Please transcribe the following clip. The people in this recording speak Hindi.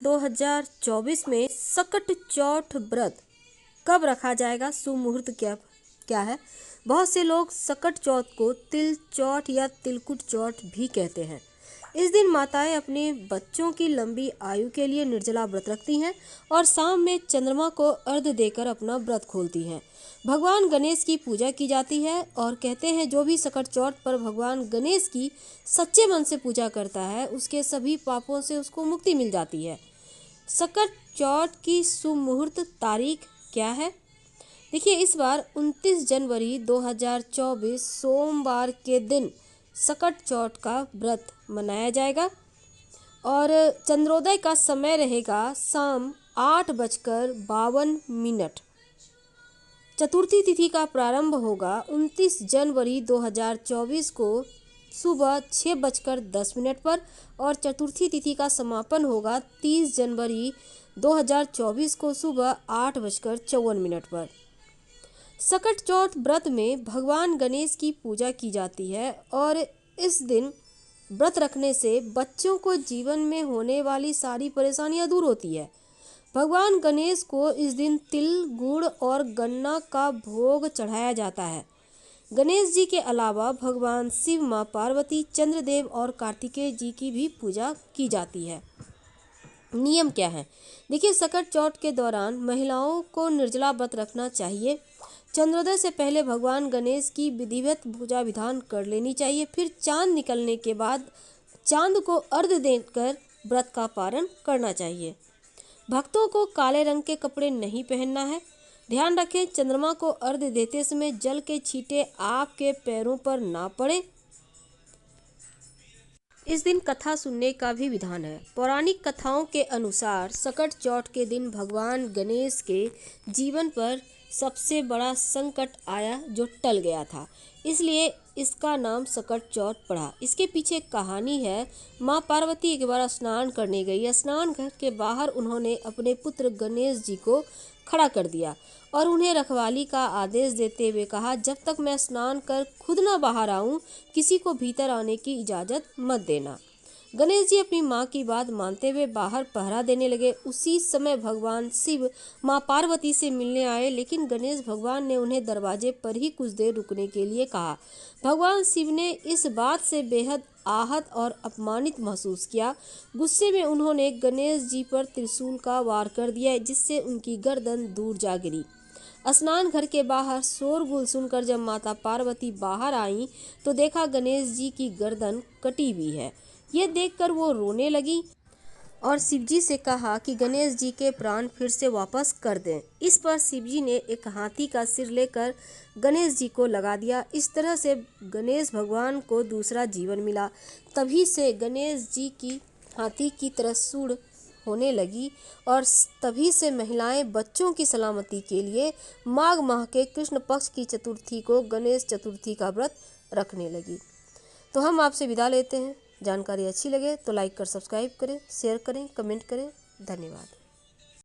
2024 में सकट चौथ व्रत कब रखा जाएगा, शुभ मुहूर्त क्या क्या है। बहुत से लोग सकट चौथ को तिल चौथ या तिलकुट चौथ भी कहते हैं। इस दिन माताएं अपने बच्चों की लंबी आयु के लिए निर्जला व्रत रखती हैं और शाम में चंद्रमा को अर्घ्य देकर अपना व्रत खोलती हैं। भगवान गणेश की पूजा की जाती है और कहते हैं जो भी सकट चौथ पर भगवान गणेश की सच्चे मन से पूजा करता है उसके सभी पापों से उसको मुक्ति मिल जाती है। सकट चौथ की शुभ मुहूर्त तारीख क्या है। देखिए, इस बार 29 जनवरी 2024 सोमवार के दिन सकट चौथ का व्रत मनाया जाएगा और चंद्रोदय का समय रहेगा शाम 8:52। चतुर्थी तिथि का प्रारंभ होगा 29 जनवरी 2024 को सुबह 6:10 पर और चतुर्थी तिथि का समापन होगा 30 जनवरी 2024 को सुबह 8:54 पर। सकट चौथ व्रत में भगवान गणेश की पूजा की जाती है और इस दिन व्रत रखने से बच्चों को जीवन में होने वाली सारी परेशानियां दूर होती है। भगवान गणेश को इस दिन तिल, गुड़ और गन्ना का भोग चढ़ाया जाता है। गणेश जी के अलावा भगवान शिव, माँ पार्वती, चंद्रदेव और कार्तिकेय जी की भी पूजा की जाती है। नियम क्या है। देखिए, सकट चौथ के दौरान महिलाओं को निर्जला व्रत रखना चाहिए। चंद्रोदय से पहले भगवान गणेश की विधिवत पूजा विधान कर लेनी चाहिए। फिर चांद निकलने के बाद चांद को अर्घ्य देकर व्रत का पारण करना चाहिए। भक्तों को काले रंग के कपड़े नहीं पहनना है। ध्यान रखें, चंद्रमा को अर्घ्य देते समय जल के छींटे आपके पैरों पर ना पड़े। इस दिन कथा सुनने का भी विधान है। पौराणिक कथाओं के अनुसार सकट चौथ के दिन भगवान गणेश के जीवन पर सबसे बड़ा संकट आया जो टल गया था, इसलिए इसका नाम सकट चौथ पड़ा। इसके पीछे एक कहानी है। माँ पार्वती एक बार स्नान करने गई। स्नान घर के बाहर उन्होंने अपने पुत्र गणेश जी को खड़ा कर दिया और उन्हें रखवाली का आदेश देते हुए कहा, जब तक मैं स्नान कर खुद ना बाहर आऊं किसी को भीतर आने की इजाज़त मत देना। गणेश जी अपनी माँ की बात मानते हुए बाहर पहरा देने लगे। उसी समय भगवान शिव माँ पार्वती से मिलने आए, लेकिन गणेश भगवान ने उन्हें दरवाजे पर ही कुछ देर रुकने के लिए कहा। भगवान शिव ने इस बात से बेहद आहत और अपमानित महसूस किया। गुस्से में उन्होंने गणेश जी पर त्रिशूल का वार कर दिया, जिससे उनकी गर्दन दूर जा गिरी। स्नान घर के बाहर शोरगुल सुनकर जब माता पार्वती बाहर आईं तो देखा गणेश जी की गर्दन कटी हुई है। ये देखकर वो रोने लगी और शिवजी से कहा कि गणेश जी के प्राण फिर से वापस कर दें। इस पर शिवजी ने एक हाथी का सिर लेकर गणेश जी को लगा दिया। इस तरह से गणेश भगवान को दूसरा जीवन मिला। तभी से गणेश जी की हाथी की तरह सूंड होने लगी और तभी से महिलाएं बच्चों की सलामती के लिए माघ माह के कृष्ण पक्ष की चतुर्थी को गणेश चतुर्थी का व्रत रखने लगी। तो हम आपसे विदा लेते हैं। जानकारी अच्छी लगे तो लाइक कर सब्सक्राइब करें, शेयर करें, कमेंट करें। धन्यवाद।